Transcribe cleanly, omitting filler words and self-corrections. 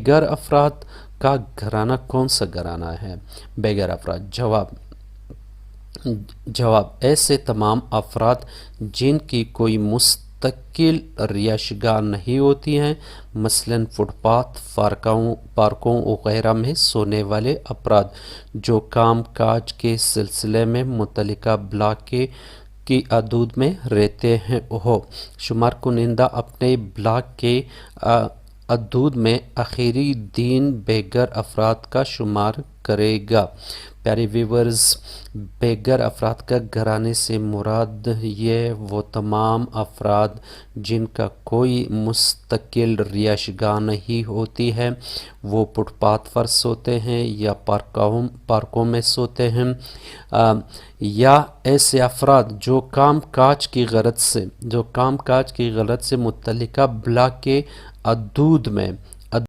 बेघर अफराद का घराना कौन सा घराना है? बेघर अफराद। जवाब ऐसे तमाम अफराद जिनकी कोई मुस्तकिल रिहाइशगाह नहीं होती हैं, मसलन फुटपाथ, पार्कों वगैरह में सोने वाले अफराद जो काम काज के सिलसिले में मुतल्लिका ब्लॉक की हदूद में रहते हैं हो। शुमार कुनिंदा अपने ब्लॉक के हदूद में आखिरी दिन बेघर अफराद का शुमार करेगा। प्यारे व्यूवर्स, बेघर अफराद का घराने से मुराद ये वो तमाम अफराद जिनका कोई मुस्तकिल रिहाइशगाह नहीं होती है, वो फुटपाथ पर सोते हैं या पार्कों में सोते हैं, या ऐसे अफराद जो काम काज की गरज से मुतल्लिका ब्लॉक के हदूद में